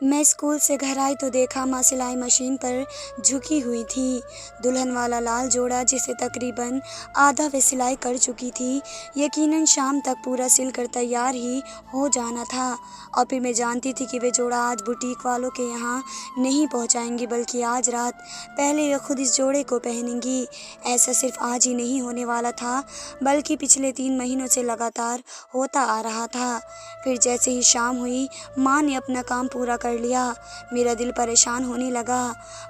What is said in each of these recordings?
मैं स्कूल से घर आई तो देखा माँ सिलाई मशीन पर झुकी हुई थी। दुल्हन वाला लाल जोड़ा जिसे तकरीबन आधा वे सिलाई कर चुकी थी, यकीनन शाम तक पूरा सिल कर तैयार ही हो जाना था। और फिर मैं जानती थी कि वे जोड़ा आज बुटीक वालों के यहाँ नहीं पहुँचाएंगी, बल्कि आज रात पहले वे खुद इस जोड़े को पहनेंगी। ऐसा सिर्फ आज ही नहीं होने वाला था, बल्कि पिछले 3 महीनों से लगातार होता आ रहा था। फिर जैसे ही शाम हुई, माँ ने अपना काम पूरा कर लिया। मेरा दिल परेशान होने लगा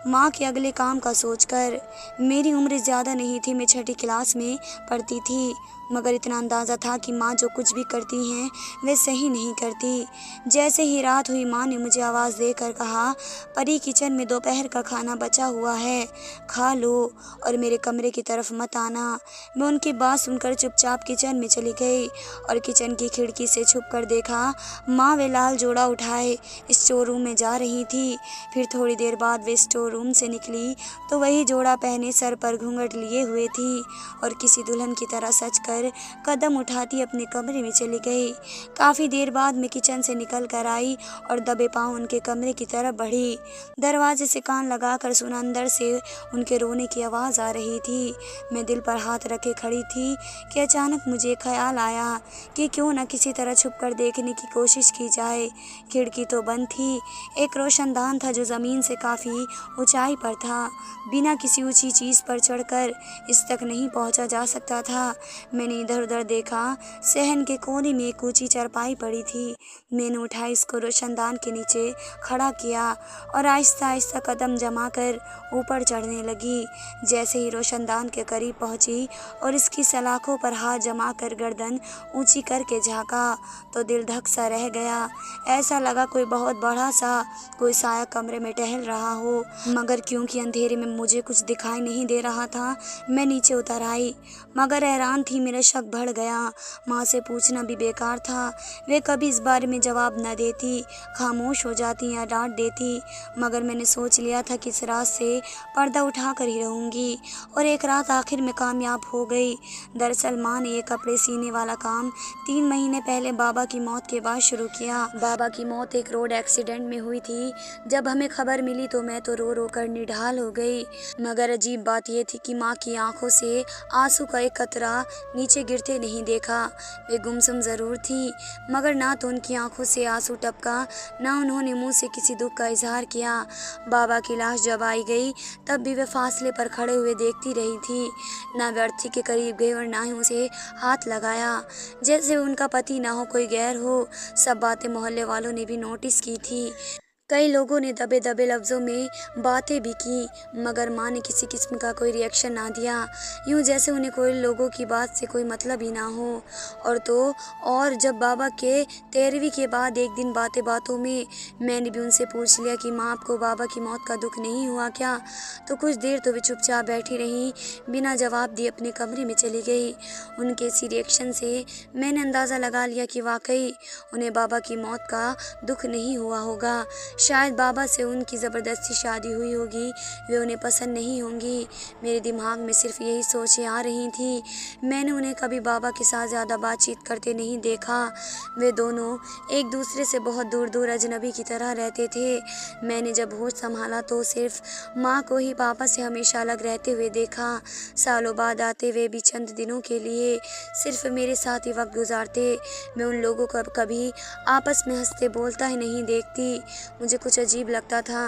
माँ के अगले काम का सोचकर। मेरी उम्र ज़्यादा नहीं थी, मैं 6ठी क्लास में पढ़ती थी, मगर इतना अंदाज़ा था कि माँ जो कुछ भी करती हैं वे सही नहीं करती। जैसे ही रात हुई, माँ ने मुझे आवाज़ देकर कहा, परी किचन में दोपहर का खाना बचा हुआ है, खा लो और मेरे कमरे की तरफ मत आना। मैं उनकी बात सुनकर चुपचाप किचन में चली गई और किचन की खिड़की से छुप कर देखा माँ वे लाल जोड़ा उठाए स्टोर रूम में जा रही थी। फिर थोड़ी देर बाद वे स्टोर रूम से निकली तो वही जोड़ा पहने, सर पर घूंघट लिए हुए थी और किसी दुल्हन की तरह सज कर कदम उठाती अपने कमरे में चली गई। काफ़ी देर बाद मैं किचन से निकल कर आई और दबे पाँव उनके कमरे की तरफ बढ़ी। दरवाजे से कान लगाकर सुना, अंदर से उनके रोने की आवाज़ आ रही थी। मैं दिल पर हाथ रखे खड़ी थी कि अचानक मुझे ख्याल आया कि क्यों न किसी तरह छुप कर देखने की कोशिश की जाए। खिड़की तो बंद थी, एक रोशनदान था जो ज़मीन से काफ़ी ऊंचाई पर था। बिना किसी ऊंची चीज़ पर चढ़कर इस तक नहीं पहुंचा जा सकता था। मैंने इधर उधर देखा, सहन के कोने में एक ऊंची चारपाई पड़ी थी। मैंने उठाई, इसको रोशनदान के नीचे खड़ा किया और आहिस्ता आहिस्ता कदम जमाकर ऊपर चढ़ने लगी। जैसे ही रोशनदान के करीब पहुंची और इसकी सलाखों पर हाथ जमाकर गर्दन ऊंची करके झाँका तो दिल धक सा रह गया। ऐसा लगा कोई बहुत बड़ा सा कोई साया कमरे में टहल रहा हो, मगर क्योंकि अंधेरे में मुझे कुछ दिखाई नहीं दे रहा था, मैं नीचे उतर आई। मगर हैरान थी, मेरा शक बढ़ गया। माँ से पूछना भी बेकार था, वे कभी इस बारे में जवाब न देती, खामोश हो जाती या डांट देती। मगर मैंने सोच लिया था कि इस रात से पर्दा उठा कर ही रहूँगी और एक रात आखिर में कामयाब हो गई। दरअसल माँ ने ये कपड़े सीने वाला काम 3 महीने पहले बाबा की मौत के बाद शुरू किया। बाबा की मौत एक रोड एक्सीडेंट में हुई थी। जब हमें खबर मिली तो मैं तो रो रो कर निढाल हो गई। मगर अजीब बात यह थी कि माँ की आंखों से आंसू का एक कतरा नीचे गिरते नहीं देखा। वे गुमसुम ज़रूर थी, मगर ना तो उनकी आंखों से आंसू टपका, ना उन्होंने मुंह से किसी दुख का इजहार किया। बाबा की लाश जब आई गई तब भी वे फासले पर खड़े हुए देखती रही थी, ना वे अर्थी के करीब गई और ना ही उसे हाथ लगाया, जैसे उनका पति ना हो, कोई गैर हो। सब बातें मोहल्ले वालों ने भी नोटिस की थी। कई लोगों ने दबे दबे लफ्ज़ों में बातें भी की, मगर माँ ने किसी किस्म का कोई रिएक्शन ना दिया, यूँ जैसे उन्हें कोई लोगों की बात से कोई मतलब ही ना हो। और जब बाबा के 13वीं के बाद एक दिन बातें बातों में मैंने भी उनसे पूछ लिया कि माँ, आपको बाबा की मौत का दुख नहीं हुआ क्या? तो कुछ देर तो वे चुपचाप बैठी रहीं, बिना जवाब दिए अपने कमरे में चली गई। उनके इसी रिएक्शन से मैंने अंदाज़ा लगा लिया कि वाकई उन्हें बाबा की मौत का दुख नहीं हुआ होगा। शायद बाबा से उनकी ज़बरदस्ती शादी हुई होगी, वे उन्हें पसंद नहीं होंगी। मेरे दिमाग में सिर्फ यही सोचें आ रही थी। मैंने उन्हें कभी बाबा के साथ ज़्यादा बातचीत करते नहीं देखा। वे दोनों एक दूसरे से बहुत दूर दूर अजनबी की तरह रहते थे। मैंने जब होश संभाला तो सिर्फ माँ को ही पापा से हमेशा अलग रहते हुए देखा। सालों बाद आते हुए भी चंद दिनों के लिए सिर्फ मेरे साथ ही वक्त गुजारते। मैं उन लोगों को कभी आपस में हंसते बोलता ही नहीं देखती। मुझे कुछ अजीब लगता था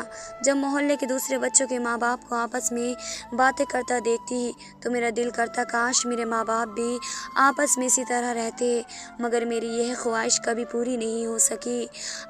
जब मोहल्ले के दूसरे बच्चों के माँ बाप को आपस में बातें करता देखती, तो मेरा दिल करता काश मेरे माँ बाप भी आपस में इसी तरह रहते। मगर मेरी यह ख्वाहिश कभी पूरी नहीं हो सकी।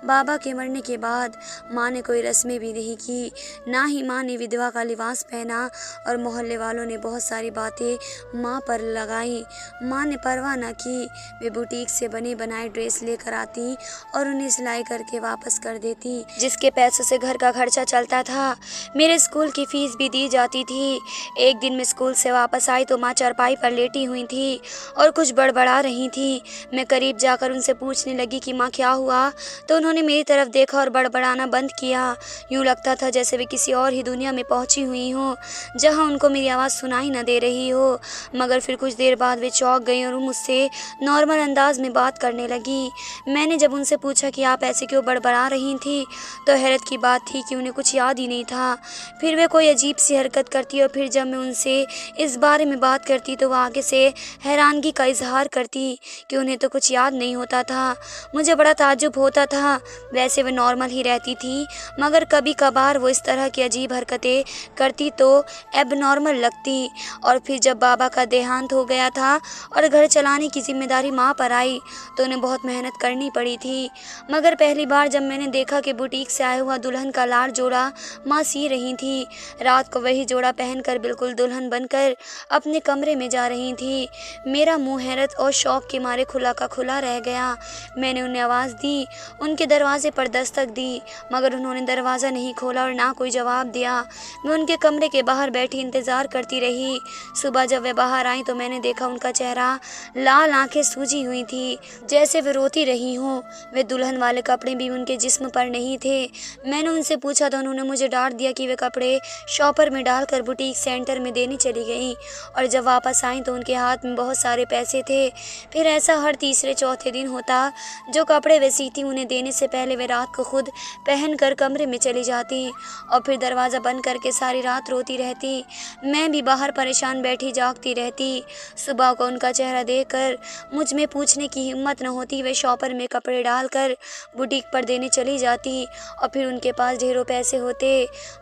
बाबा के मरने के बाद माँ ने कोई रस्में भी नहीं की, ना ही माँ ने विधवा का लिबास पहना, और मोहल्ले वालों ने बहुत सारी बातें माँ पर लगाई। माँ ने परवाह न की, वे बुटीक से बने बनाए ड्रेस लेकर आती और उन्हें सिलाई करके वापस कर देती, जिसके पैसों से घर का खर्चा चलता था। मेरे स्कूल की फीस भी दी जाती थी। एक दिन मैं स्कूल से वापस आई तो माँ चारपाई पर लेटी हुई थी और कुछ बड़बड़ा रही थी। मैं करीब जाकर उनसे पूछने लगी कि माँ क्या हुआ, तो उन्होंने मेरी तरफ देखा और बड़बड़ाना बंद किया। यूँ लगता था जैसे वे किसी और ही दुनिया में पहुँची हुई हों, जहाँ उनको मेरी आवाज़ सुनाई न दे रही हो। मगर फिर कुछ देर बाद वे चौंक गई और मुझसे नॉर्मल अंदाज में बात करने लगी। मैंने जब उनसे पूछा कि आप ऐसे क्यों बड़बड़ा रही थी, तो हैरत की बात थी कि उन्हें कुछ याद ही नहीं था। फिर वे कोई अजीब सी हरकत करती और फिर जब मैं उनसे इस बारे में बात करती तो वह आगे से हैरानगी का इजहार करती कि उन्हें तो कुछ याद नहीं होता था। मुझे बड़ा ताज्जुब होता था। वैसे वे नॉर्मल ही रहती थी, मगर कभी कभार वो इस तरह की अजीब हरकतें करती तो एबनॉर्मल लगती। और फिर जब बाबा का देहांत हो गया था और घर चलाने की जिम्मेदारी माँ पर आई तो उन्हें बहुत मेहनत करनी पड़ी थी। मगर पहली बार जब मैंने देखा कि बुटीक से आया हुआ दुल्हन का लाड़ जोड़ा माँ सी रही थी। रात को वही जोड़ा पहनकर बिल्कुल दुल्हन बनकर अपने कमरे में जा रही थी। मेरा मुंह हैरत और शौक के मारे खुला का खुला रह गया। मैंने उन्हें आवाज़ दी, उनके दरवाजे पर दस्तक दी, मगर उन्होंने दरवाज़ा नहीं खोला और ना कोई जवाब दिया। मैं उनके कमरे के बाहर बैठी इंतज़ार करती रही। सुबह जब वे बाहर आई तो मैंने देखा उनका चेहरा लाल, आंखें सूजी हुई थी जैसे वे रोती रही हों। वे दुल्हन वाले कपड़े भी उनके जिस्म पर नहीं थे। मैंने उनसे पूछा तो उन्होंने मुझे डांट दिया कि वे कपड़े शॉपर में डालकर बुटीक सेंटर में देने चली गई और जब वापस आई तो उनके हाथ में बहुत सारे पैसे थे। फिर ऐसा हर तीसरे चौथे दिन होता। जो कपड़े वे सीती उन्हें देने से पहले वे रात को खुद पहन कर कमरे में चली जाती और फिर दरवाज़ा बंद करके सारी रात रोती रहती। मैं भी बाहर परेशान बैठी जागती रहती। सुबह को उनका चेहरा देखकर मुझ में पूछने की हिम्मत न होती। वे शॉपर में कपड़े डालकर बुटीक पर देने चली जाती और फिर उनके पास ढेरों पैसे होते।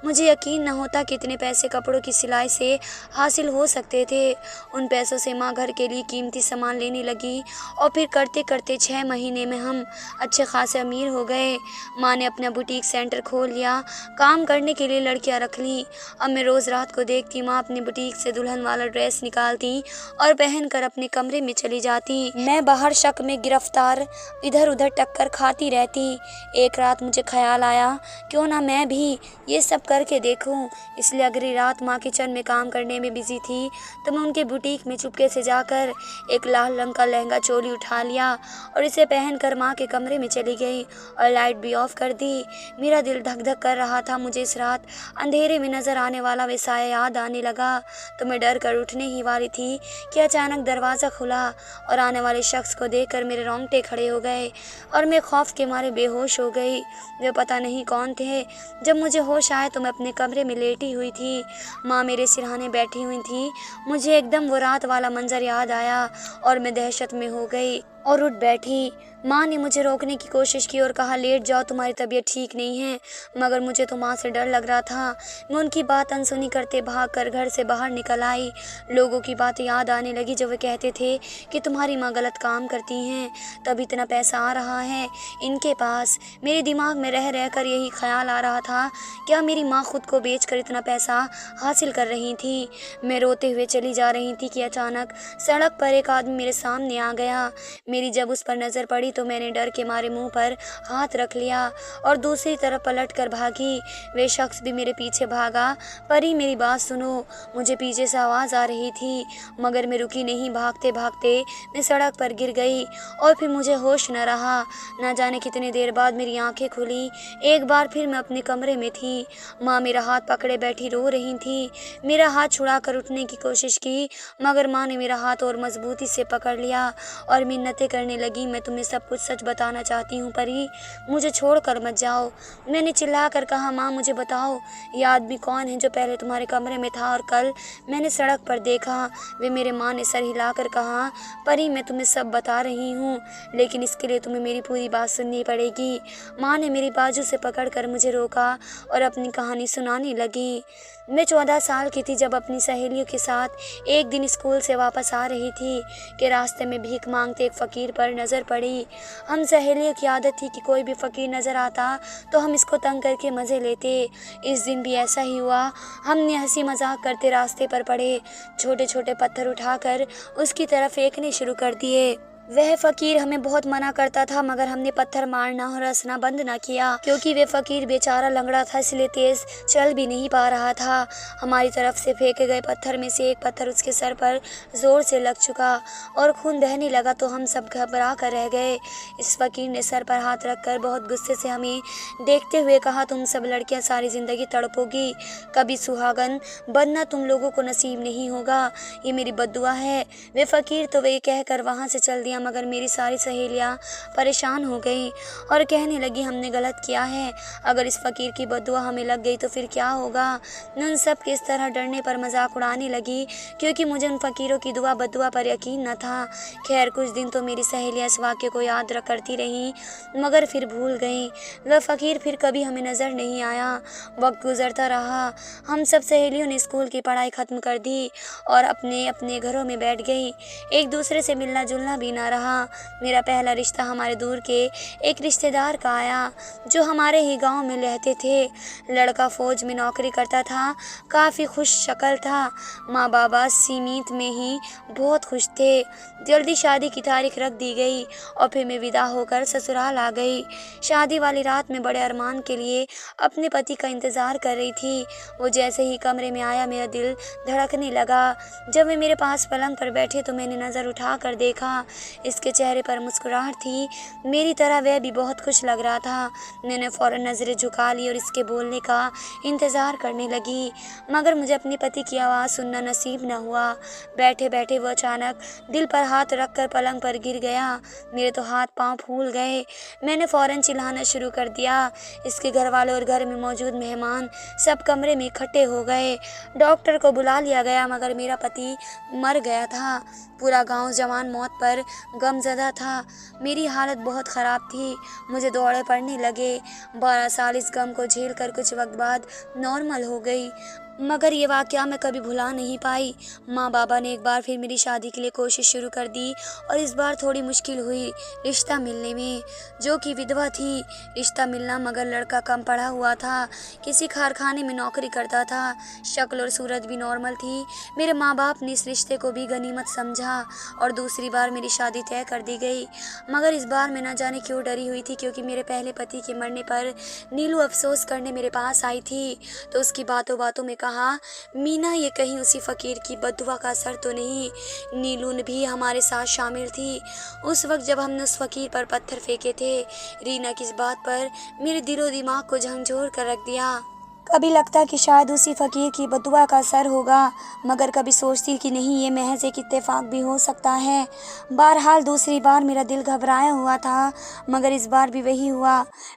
मुझे यकीन न होता कितने पैसे कपड़ों की सिलाई से हासिल हो सकते थे। उन पैसों से माँ घर के लिए कीमती सामान लेने लगी और फिर करते करते 6 महीने में हम अच्छे खासे अमीर हो गए। माँ ने अपना बुटीक सेंटर खोल लिया, काम करने के लिए लड़कियां रख लीं। अब मैं रोज़ रात को देखती माँ अपने बुटीक से दुल्हन वाला ड्रेस निकालती और पहनकर अपने कमरे में चली जाती। मैं बाहर शक में गिरफ्तार इधर उधर टक्कर खाती रहती। एक रात मुझे ख्याल आया क्यों ना मैं भी ये सब करके देखूं। इसलिए अगली रात माँ किचन में काम करने में बिजी थी तो मैं उनके बुटीक में चुपके से जाकर एक लाल रंग का लहंगा चोली उठा लिया और इसे पहनकर माँ के कमरे में चली गई और लाइट भी ऑफ कर दी। मेरा दिल धक धक कर रहा था। मुझे इस रात अंधेरे में नजर आने वाला वे साया याद आने लगा तो मैं डर कर उठने ही वाली थी कि अचानक दरवाज़ा खुला और आने वाले शख्स को देखकर मेरे रोंगटे खड़े हो गए और मैं खौफ के मारे बेहोश हो गई। वे पता नहीं कौन थे। जब मुझे होश आया तो मैं अपने कमरे में लेटी हुई थी। माँ मेरे सिरहाने बैठी हुई थी। मुझे एकदम वो रात वाला मंजर याद आया और मैं दहशत में हो गई और उठ बैठी। माँ ने मुझे रोकने की कोशिश की और कहा, लेट जाओ, तुम्हारी तबीयत ठीक नहीं है। मगर मुझे तो माँ से डर लग रहा था। मैं उनकी बात अनसुनी करते भागकर घर से बाहर निकल आई। लोगों की बातें याद आने लगी जो वे कहते थे कि तुम्हारी माँ गलत काम करती हैं, तब इतना पैसा आ रहा है इनके पास। मेरे दिमाग में रह रह कर यही ख्याल आ रहा था, क्या मेरी माँ खुद को बेचकर इतना पैसा हासिल कर रही थी। मैं रोते हुए चली जा रही थी कि अचानक सड़क पर एक आदमी मेरे सामने आ गया। मेरी जब उस पर नज़र पड़ी तो मैंने डर के मारे मुंह पर हाथ रख लिया और दूसरी तरफ पलट कर भागी। वे शख्स भी मेरे पीछे भागा। परी, मेरी बात सुनो। मुझे पीछे से आवाज़ आ रही थी मगर मैं रुकी नहीं। भागते भागते मैं सड़क पर गिर गई और फिर मुझे होश न रहा। न जाने कितनी देर बाद मेरी आंखें खुली। एक बार फिर मैं अपने कमरे में थी। माँ मेरा हाथ पकड़े बैठी रो रही थी। मेरा हाथ छुड़ा कर उठने की कोशिश की मगर माँ ने मेरा हाथ और मजबूती से पकड़ लिया और मिन्नतें करने लगी, मैं तुम्हें सब कुछ सच बताना चाहती हूँ परी, मुझे छोड़कर मत जाओ। मैंने चिल्लाकर कहा, माँ मुझे बताओ ये आदमी कौन है जो पहले तुम्हारे कमरे में था और कल मैंने सड़क पर देखा। वे मेरे माँ ने सर हिलाकर कहा, परी मैं तुम्हें सब बता रही हूँ लेकिन इसके लिए तुम्हें मेरी पूरी बात सुननी पड़ेगी। माँ ने मेरी बाजू से पकड़कर मुझे रोका और अपनी कहानी सुनाने लगी। मैं 14 साल की थी जब अपनी सहेलियों के साथ एक दिन स्कूल से वापस आ रही थी कि रास्ते में भीख मांगते एक फ़कीर पर नज़र पड़ी। हम सहेलियों की आदत थी कि कोई भी फ़कीर नज़र आता तो हम इसको तंग करके मज़े लेते। इस दिन भी ऐसा ही हुआ। हमने हंसी मजाक करते रास्ते पर पड़े छोटे छोटे पत्थर उठाकर उसकी तरफ फेंकने शुरू कर दिए। वह फ़कीर हमें बहुत मना करता था मगर हमने पत्थर मारना और हंसना बंद ना किया क्योंकि वे फ़कीर बेचारा लंगड़ा था, इसलिए तेज़ चल भी नहीं पा रहा था। हमारी तरफ से फेंके गए पत्थर में से एक पत्थर उसके सर पर ज़ोर से लग चुका और खून बहने लगा तो हम सब घबरा कर रह गए। इस फ़कीर ने सर पर हाथ रखकर बहुत गुस्से से हमें देखते हुए कहा, तुम सब लड़कियाँ सारी ज़िंदगी तड़पोगी, कभी सुहागन बनना तुम लोगों को नसीब नहीं होगा, ये मेरी बद्दुआ है। वे फ़कीर तो वे कहकर वहाँ से चल दिया मगर मेरी सारी सहेलियाँ परेशान हो गई और कहने लगी हमने गलत किया है, अगर इस फ़कीर की बद्दुआ हमें लग गई तो फिर क्या होगा। मैं उन सब के इस तरह डरने पर मजाक उड़ाने लगी क्योंकि मुझे उन फ़कीरों की दुआ बद्दुआ पर यकीन न था। खैर कुछ दिन तो मेरी सहेलियाँ इस वाक्य को याद करती रहीं मगर फिर भूल गईं। वह फ़कीर फिर कभी हमें नज़र नहीं आया। वक्त गुजरता रहा। हम सब सहेलियों ने स्कूल की पढ़ाई ख़त्म कर दी और अपने अपने घरों में बैठ गई। एक दूसरे से मिलना जुलना भी ना रहा। मेरा पहला रिश्ता हमारे दूर के एक रिश्तेदार का आया जो हमारे ही गांव में रहते थे। लड़का फौज में नौकरी करता था, काफ़ी खुश शक्ल था। माँ बाबा सीमित में ही बहुत खुश थे। जल्दी शादी की तारीख रख दी गई और फिर मैं विदा होकर ससुराल आ गई। शादी वाली रात में बड़े अरमान के लिए अपने पति का इंतज़ार कर रही थी। वो जैसे ही कमरे में आया मेरा दिल धड़कने लगा। जब वे मेरे पास पलंग पर बैठे तो मैंने नज़र उठा कर देखा। इसके चेहरे पर मुस्कुराहट थी, मेरी तरह वह भी बहुत खुश लग रहा था। मैंने फ़ौरन नज़रें झुका ली और इसके बोलने का इंतज़ार करने लगी मगर मुझे अपने पति की आवाज़ सुनना नसीब न हुआ। बैठे बैठे वो अचानक दिल पर हाथ रख कर पलंग पर गिर गया। मेरे तो हाथ पांव फूल गए। मैंने फ़ौरन चिल्लाना शुरू कर दिया। इसके घर वाले और घर में मौजूद मेहमान सब कमरे में इकट्ठे हो गए। डॉक्टर को बुला लिया गया मगर मेरा पति मर गया था। पूरा गांव जवान मौत पर गमज़दा था। मेरी हालत बहुत ख़राब थी। मुझे दौड़े पड़ने लगे। 12 साल इस गम को झेल कर कुछ वक्त बाद नॉर्मल हो गई मगर ये वाक़या मैं कभी भुला नहीं पाई। माँ बाबा ने एक बार फिर मेरी शादी के लिए कोशिश शुरू कर दी और इस बार थोड़ी मुश्किल हुई रिश्ता मिलने में। जो कि विधवा थी, रिश्ता मिलना मगर लड़का कम पढ़ा हुआ था, किसी कारखाने में नौकरी करता था, शक्ल और सूरत भी नॉर्मल थी। मेरे माँ बाप ने इस रिश्ते को भी गनीमत समझा और दूसरी बार मेरी शादी तय कर दी गई। मगर इस बार मैं न जाने क्यों डरी हुई थी क्योंकि मेरे पहले पति के मरने पर नीलू अफसोस करने मेरे पास आई थी तो उसकी बातों बातों में कहा, मीना ये कहीं उसी फ़कीर की बद्दुआ का असर तो नहीं। नीलू ने भी हमारे साथ शामिल थी उस वक्त जब हमने उस फ़कीर पर पत्थर फेंके थे। रीना की इस बात पर मेरे दिलो दिमाग को झंझोर कर रख दिया। कभी लगता कि शायद उसी फ़कीर की बद्दुआ का असर होगा मगर कभी सोचती कि नहीं, ये महज एक इत्तेफाक भी हो सकता है। बहरहाल दूसरी बार मेरा दिल घबराया हुआ था मगर इस बार भी वही हुआ।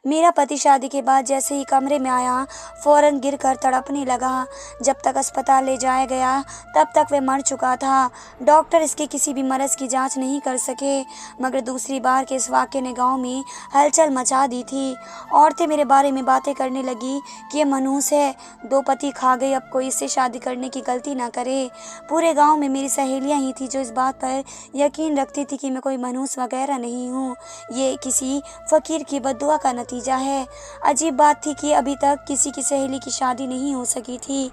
मेरा पति शादी के बाद जैसे ही कमरे में आया फ़ौरन गिर कर तड़पने लगा। जब तक अस्पताल ले जाया गया तब तक वह मर चुका था। डॉक्टर इसके किसी भी मरज़ की जाँच नहीं कर सके मगर दूसरी बार के इस वाक़ये ने गाँव में हलचल मचा दी थी। औरतें मेरे बारे में बातें करने लगी कि ये मनहूस है, 2 पति खा गई, अब कोई इससे शादी करने की गलती ना करे। पूरे गांव में मेरी सहेलियां ही थी जो इस बात पर यकीन रखती थी कि मैं कोई मनहूस वगैरह नहीं हूँ, ये किसी फ़कीर की बद्दुआ का नतीजा है। अजीब बात थी कि अभी तक किसी की सहेली की शादी नहीं हो सकी थी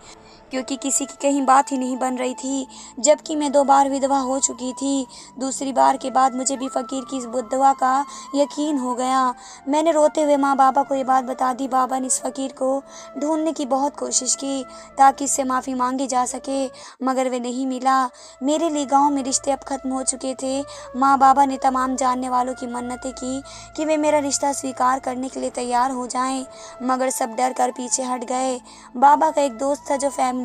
क्योंकि किसी की कहीं बात ही नहीं बन रही थी, जबकि मैं 2 बार विधवा हो चुकी थी। दूसरी बार के बाद मुझे भी फ़कीर की इस बद्दुआ का यकीन हो गया। मैंने रोते हुए माँ बाबा को ये बात बता दी। बाबा ने इस फ़कीर को ढूंढने की बहुत कोशिश की ताकि इससे माफ़ी मांगी जा सके मगर वे नहीं मिला। मेरे लिए गाँव में रिश्ते अब ख़त्म हो चुके थे। माँ बाबा ने तमाम जानने वालों की मन्नतें की कि वे मेरा रिश्ता स्वीकार करने के लिए तैयार हो जाएं मगर सब डर कर पीछे हट गए। बाबा का एक दोस्त था जो फैमिली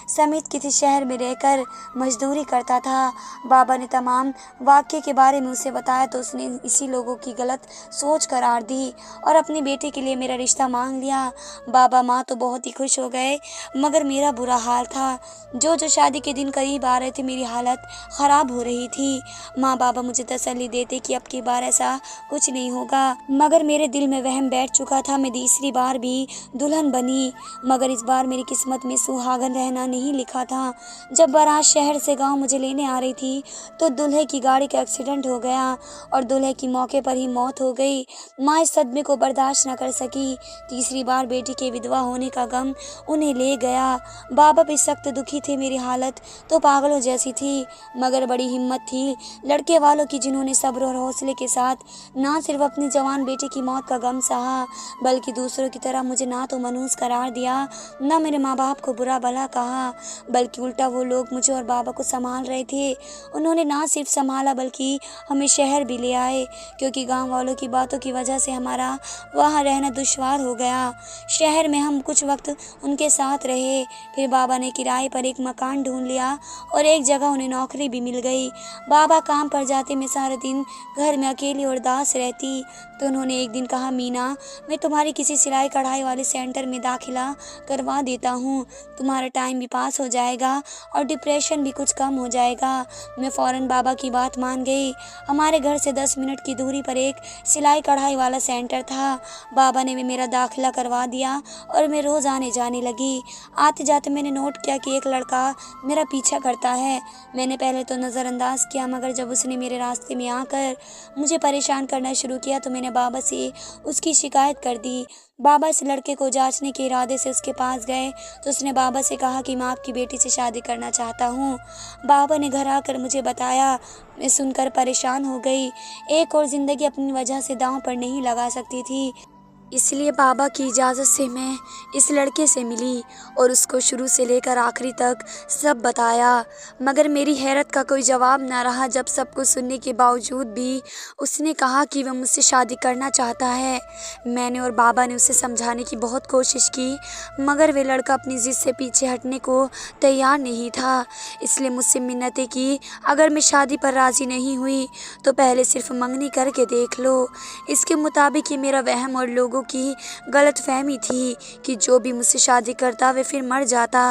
समेत किसी शहर में रहकर मजदूरी करता था। बाबा ने तमाम वाक़ये के बारे में उसे बताया तो उसने इसी लोगों की गलत सोच करार दी और अपनी बेटी के लिए मेरा रिश्ता मांग लिया। बाबा माँ तो बहुत ही खुश हो गए मगर मेरा बुरा हाल था। जो शादी के दिन करीब आ रहे थे मेरी हालत ख़राब हो रही थी। माँ बाबा मुझे तसल्ली देते कि अब की बार ऐसा कुछ नहीं होगा मगर मेरे दिल में वहम बैठ चुका था। मैं तीसरी बार भी दुल्हन बनी मगर इस बार मेरी किस्मत में सुहागन रहना नहीं लिखा था। जब बारात शहर से गांव मुझे लेने आ रही थी तो दूल्हे की गाड़ी का एक्सीडेंट हो गया और दूल्हे की मौके पर ही मौत हो गई। माँ इस सदमे को बर्दाश्त न कर सकी। तीसरी बार बेटी के विधवा होने का गम उन्हें ले गया। बाबा भी सख्त दुखी थे। मेरी हालत तो पागलों जैसी थी मगर बड़ी हिम्मत थी लड़के वालों की जिन्होंने सब्र और हौसले के साथ ना सिर्फ अपनी जवान बेटी की मौत का गम सहा बल्कि दूसरों की तरह मुझे ना तो मनहूस करार दिया, ना मेरे माँ बाप को बुरा भला तरह कहा, बल्कि उल्टा वो लोग मुझे और बाबा को संभाल रहे थे। उन्होंने ना सिर्फ संभाला बल्कि हमें शहर भी ले आए, क्योंकि गांव वालों की बातों की वजह से हमारा वहाँ रहना दुश्वार हो गया। शहर में हम कुछ वक्त उनके साथ रहे, फिर बाबा ने किराए पर एक मकान ढूंढ लिया और एक जगह उन्हें नौकरी भी मिल गई। बाबा काम पर जाते, मैं सारा दिन घर में अकेली और उदास रहती। तो उन्होंने एक दिन कहा, मीना, मैं तुम्हारी किसी सिलाई कढ़ाई वाले सेंटर में दाखिला करवा देता हूँ। तुम्हारा टाइम भी पास हो जाएगा और डिप्रेशन भी कुछ कम हो जाएगा। मैं फ़ौरन बाबा की बात मान गई। हमारे घर से 10 मिनट की दूरी पर एक सिलाई कढ़ाई वाला सेंटर था। बाबा ने भी मेरा दाखिला करवा दिया और मैं रोज़ आने जाने लगी। आते जाते मैंने नोट किया कि एक लड़का मेरा पीछा करता है। मैंने पहले तो नज़रअंदाज किया, मगर जब उसने मेरे रास्ते में आकर मुझे परेशान करना शुरू किया तो मैंने बाबा से उसकी शिकायत कर दी। बाबा इस लड़के को जांचने के इरादे से उसके पास गए तो उसने बाबा से कहा कि मैं आपकी बेटी से शादी करना चाहता हूँ। बाबा ने घर आकर मुझे बताया। मैं सुनकर परेशान हो गई। एक और ज़िंदगी अपनी वजह से दांव पर नहीं लगा सकती थी, इसलिए बाबा की इजाज़त से मैं इस लड़के से मिली और उसको शुरू से लेकर आखिरी तक सब बताया। मगर मेरी हैरत का कोई जवाब न रहा जब सब कुछ सुनने के बावजूद भी उसने कहा कि वह मुझसे शादी करना चाहता है। मैंने और बाबा ने उसे समझाने की बहुत कोशिश की, मगर वे लड़का अपनी ज़िद से पीछे हटने को तैयार नहीं था। इसलिए मुझसे मिन्नतें की, अगर मैं शादी पर राज़ी नहीं हुई तो पहले सिर्फ मंगनी करके देख लो। इसके मुताबिक ये मेरा वहम और लोगों की गलतफहमी थी कि जो भी मुझसे शादी करता वे फिर मर जाता।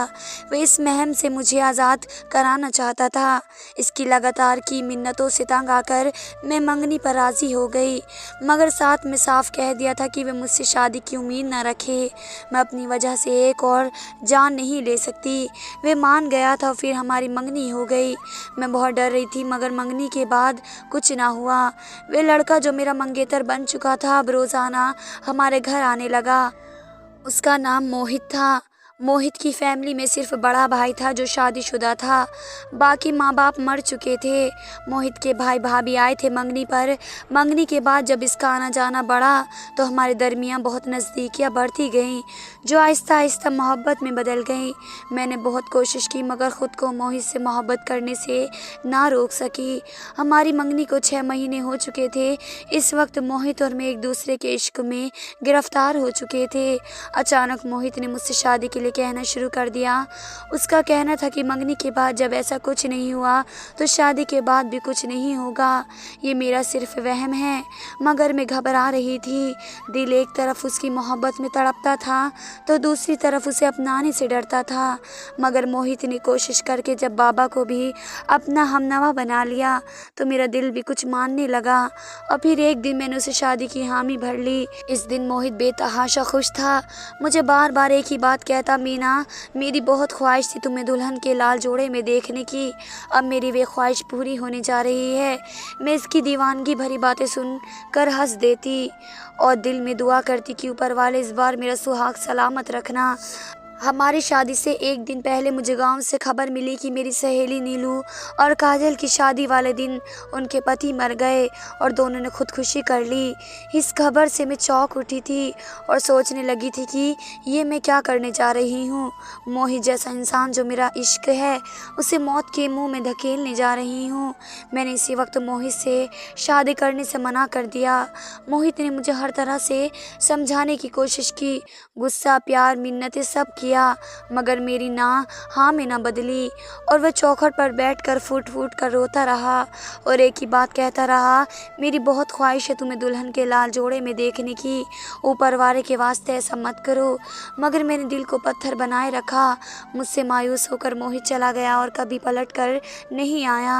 वे इस महम से मुझे आज़ाद कराना चाहता था। इसकी लगातार की मिन्नतों से तंग आकर मैं मंगनी पर राज़ी हो गई, मगर साथ में साफ कह दिया था कि वे मुझसे शादी की उम्मीद न रखे। मैं अपनी वजह से एक और जान नहीं ले सकती। वे मान गया था, फिर हमारी मंगनी हो गई। मैं बहुत डर रही थी, मगर मंगनी के बाद कुछ ना हुआ। वे लड़का जो मेरा मंगेतर बन चुका था अब रोज़ाना हमारे घर आने लगा। उसका नाम मोहित था। मोहित की फैमिली में सिर्फ बड़ा भाई था जो शादीशुदा था, बाकी माँ बाप मर चुके थे। मोहित के भाई भाभी आए थे मंगनी पर। मंगनी के बाद जब इसका आना जाना बढ़ा तो हमारे दरमियाँ बहुत नज़दीकियाँ बढ़ती गईं, जो आहिस्ता आहिस्ता मोहब्बत में बदल गई। मैंने बहुत कोशिश की, मगर ख़ुद को मोहित से मोहब्बत करने से ना रोक सकी। हमारी मंगनी को 6 महीने हो चुके थे। इस वक्त मोहित और मैं एक दूसरे के इश्क में गिरफ्तार हो चुके थे। अचानक मोहित ने मुझसे शादी के लिए कहना शुरू कर दिया। उसका कहना था कि मंगनी के बाद जब ऐसा कुछ नहीं हुआ तो शादी के बाद भी कुछ नहीं होगा। ये मेरा सिर्फ वहम है, मगर मैं घबरा रही थी। दिल एक तरफ उसकी मोहब्बत में तड़पता था तो दूसरी तरफ उसे अपनाने से डरता था। मगर मोहित ने कोशिश करके जब बाबा को भी अपना हमनवा बना लिया तो मेरा दिल भी कुछ मानने लगा और फिर एक दिन मैंने उसे शादी की हामी भर ली। इस दिन मोहित बेतहाशा खुश था। मुझे बार बार एक ही बात कहता, मीना, मेरी बहुत ख्वाहिश थी तुम्हें दुल्हन के लाल जोड़े में देखने की। अब मेरी वे ख्वाहिश पूरी होने जा रही है। मैं इसकी दीवानगी भरी बातें सुन कर हंस देती और दिल में दुआ करती कि ऊपर वाले इस बार मेरा सुहाग सलामत रखना। हमारी शादी से एक दिन पहले मुझे गांव से खबर मिली कि मेरी सहेली नीलू और काजल की शादी वाले दिन उनके पति मर गए और दोनों ने खुदकुशी कर ली। इस खबर से मैं चौंक उठी थी और सोचने लगी थी कि ये मैं क्या करने जा रही हूँ। मोहित जैसा इंसान जो मेरा इश्क है, उसे मौत के मुंह में धकेलने जा रही हूँ। मैंने इसी वक्त मोहित से शादी करने से मना कर दिया। मोहित ने मुझे हर तरह से समझाने की कोशिश की, गुस्सा, प्यार, मिन्नतें सब किया, मगर मेरी ना हाँ में ना बदली और वह चौखट पर बैठकर फूट फूट कर रोता रहा और एक ही बात कहता रहा, मेरी बहुत ख्वाहिश है तुम्हें दुल्हन के लाल जोड़े में देखने की। ऊपर वाले के वास्ते ऐसा मत करो। मगर मैंने दिल को पत्थर बनाए रखा। मुझसे मायूस होकर मोहित चला गया और कभी पलट कर नहीं आया।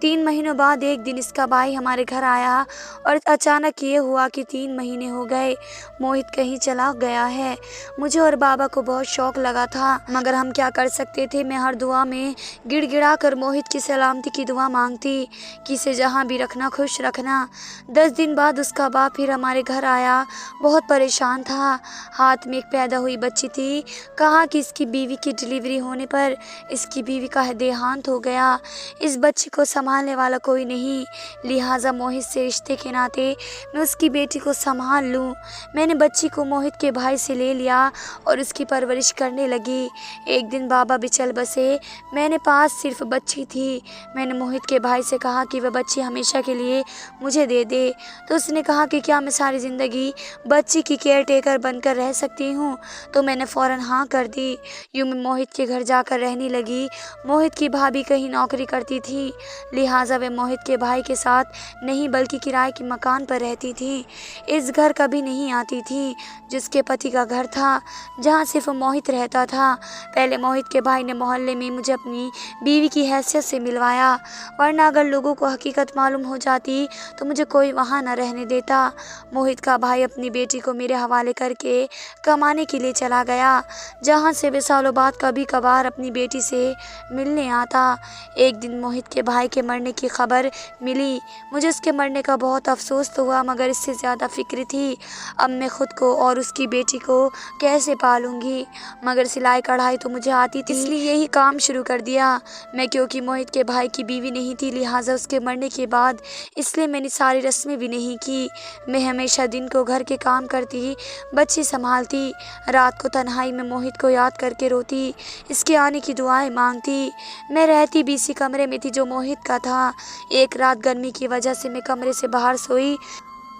3 महीनों बाद एक दिन इसका भाई हमारे घर आया और अचानक ये हुआ कि 3 महीने हो गए मोहित कहीं चला गया है। मुझे और बाबा को बहुत शौक लगा था, मगर हम क्या कर सकते थे। मैं हर दुआ में गिड़गिड़ा कर मोहित की सलामती की दुआ मांगती कि इसे जहाँ भी रखना खुश रखना। 10 दिन बाद उसका बाप फिर हमारे घर आया। बहुत परेशान था। हाथ में एक पैदा हुई बच्ची थी। कहा कि इसकी बीवी की डिलीवरी होने पर इसकी बीवी का देहांत हो गया। इस बच्ची को संभालने वाला कोई नहीं, लिहाजा मोहित से रिश्ते के नाते मैं उसकी बेटी को संभाल लूँ। मैंने बच्ची को मोहित के भाई से ले लिया और उसकी परवरिश करने लगी। एक दिन बाबा भी चल बसे। मैंने पास सिर्फ बच्ची थी। मैंने मोहित के भाई से कहा कि वह बच्ची हमेशा के लिए मुझे दे दे। तो उसने कहा कि क्या मैं सारी ज़िंदगी बच्ची की केयर टेकर बनकर रह सकती हूँ? तो मैंने फ़ौरन हाँ कर दी। यूँ मैं मोहित के घर जाकर रहने लगी। मोहित की भाभी कहीं नौकरी करती थी, लिहाजा वे मोहित के भाई के साथ नहीं बल्कि किराए के मकान पर रहती थी। इस घर कभी नहीं आती थी, जिसके पति का घर था, जहाँ सिर्फ मोहित रहता था। पहले मोहित के भाई ने मोहल्ले में मुझे अपनी बीवी की हैसियत से मिलवाया, वरना अगर लोगों को हकीकत मालूम हो जाती तो मुझे कोई वहाँ न रहने देता। मोहित का भाई अपनी बेटी को मेरे हवाले करके कमाने के लिए चला गया, जहाँ से वे सालों बाद कभी कभार अपनी बेटी से मिलने आता। एक दिन मोहित के भाई के मरने की खबर मिली। मुझे उसके मरने का बहुत अफसोस तो हुआ, मगर इससे ज़्यादा फिक्र थी अब मैं खुद को और उसकी बेटी को कैसे पालूंगी। मगर सिलाई कढ़ाई तो मुझे आती थी, इसलिए यही काम शुरू कर दिया मैं। क्योंकि मोहित के भाई की बीवी नहीं थी, लिहाजा उसके मरने के बाद इसलिए मैंने सारी रस्में भी नहीं की। मैं हमेशा दिन को घर के काम करती, बच्ची संभालती, रात को तन्हाई में मोहित को याद करके रोती, इसके आने की दुआएं मांगती। मैं रहती भी इसी कमरे में थी जो मोहित का था। एक रात गर्मी की वजह से मैं कमरे से बाहर सोई।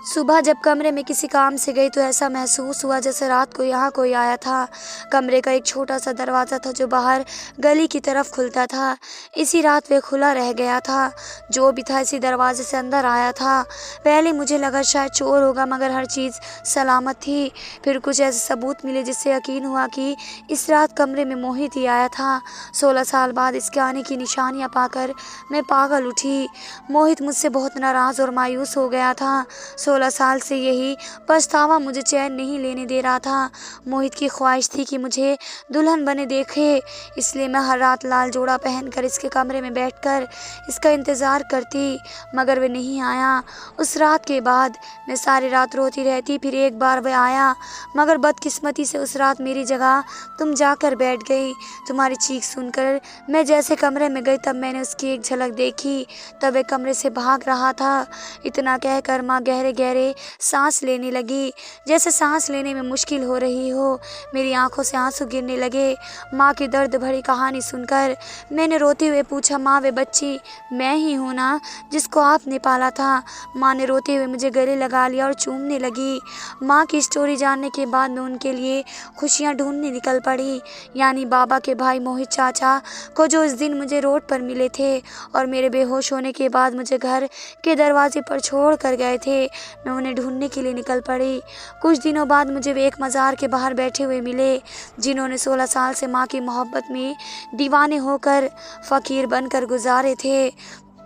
सुबह जब कमरे में किसी काम से गई तो ऐसा महसूस हुआ जैसे रात को यहाँ कोई आया था। कमरे का एक छोटा सा दरवाज़ा था जो बाहर गली की तरफ खुलता था। इसी रात वे खुला रह गया था। जो भी था इसी दरवाजे से अंदर आया था। पहले मुझे लगा शायद चोर होगा, मगर हर चीज़ सलामत थी। फिर कुछ ऐसे सबूत मिले जिससे यकीन हुआ कि इस रात कमरे में मोहित ही आया था। 16 साल बाद इसके आने की निशानियाँ पाकर मैं पागल उठी। मोहित मुझसे बहुत नाराज़ और मायूस हो गया था। 16 साल से यही पछतावा मुझे चैन नहीं लेने दे रहा था। मोहित की ख्वाहिश थी कि मुझे दुल्हन बने देखे, इसलिए मैं हर रात लाल जोड़ा पहनकर इसके कमरे में बैठकर इसका इंतज़ार करती, मगर वह नहीं आया। उस रात के बाद मैं सारी रात रोती रहती। फिर एक बार वह आया, मगर बदकिस्मती से उस रात मेरी जगह तुम जाकर बैठ गई। तुम्हारी चीख सुनकर मैं जैसे कमरे में गई तब मैंने उसकी एक झलक देखी। तब वह कमरे से भाग रहा था। इतना कहकर माँ गहरे गहरे सांस लेने लगी, जैसे सांस लेने में मुश्किल हो रही हो। मेरी आंखों से आंसू गिरने लगे। माँ की दर्द भरी कहानी सुनकर मैंने रोते हुए पूछा, माँ वे बच्ची मैं ही हूँ ना जिसको आपने पाला था? माँ ने रोते हुए मुझे गले लगा लिया और चूमने लगी। माँ की स्टोरी जानने के बाद मैं उनके लिए खुशियाँ ढूंढने निकल पड़ी, यानी बाबा के भाई मोहित चाचा को, जो इस दिन मुझे रोड पर मिले थे और मेरे बेहोश होने के बाद मुझे घर के दरवाजे पर छोड़ कर गए थे। मैं उन्हें ढूंढने के लिए निकल पड़ी। कुछ दिनों बाद मुझे वे एक मज़ार के बाहर बैठे हुए मिले, जिन्होंने 16 साल से माँ की मोहब्बत में दीवाने होकर फ़कीर बनकर गुजारे थे।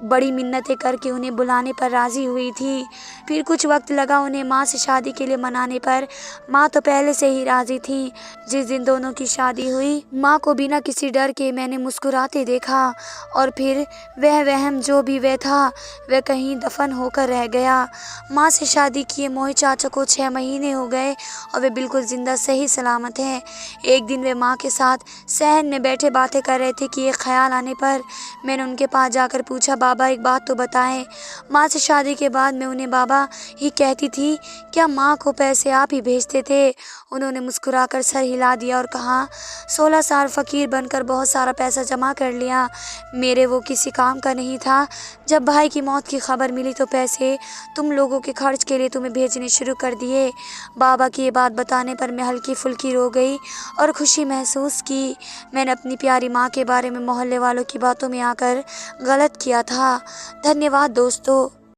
बड़ी मिन्नतें करके उन्हें बुलाने पर राज़ी हुई थी। फिर कुछ वक्त लगा उन्हें माँ से शादी के लिए मनाने पर। माँ तो पहले से ही राज़ी थी। जिस दिन दोनों की शादी हुई, माँ को बिना किसी डर के मैंने मुस्कुराते देखा, और फिर वह वहम जो भी वह था वह कहीं दफन होकर रह गया। माँ से शादी किए मोहित चाचा को 6 महीने हो गए और वे बिल्कुल ज़िंदा सही सलामत हैं। एक दिन वे माँ के साथ सहन में बैठे बातें कर रहे थे कि एक ख्याल आने पर मैंने उनके पास जाकर पूछा, बाबा एक बात तो बताएं। माँ से शादी के बाद मैं उन्हें बाबा ही कहती थी, क्या माँ को पैसे आप ही भेजते थे? उन्होंने मुस्कुराकर सर हिला दिया और कहा, 16 साल फ़कीर बनकर बहुत सारा पैसा जमा कर लिया, मेरे वो किसी काम का नहीं था। जब भाई की मौत की खबर मिली तो पैसे तुम लोगों के खर्च के लिए तुम्हें भेजने शुरू कर दिए। बाबा की ये बात बताने पर मैं हल्की फुल्की रो गई और खुशी महसूस की। मैंने अपनी प्यारी माँ के बारे में मोहल्ले वालों की बातों में आकर गलत किया था। धन्यवाद दोस्तों।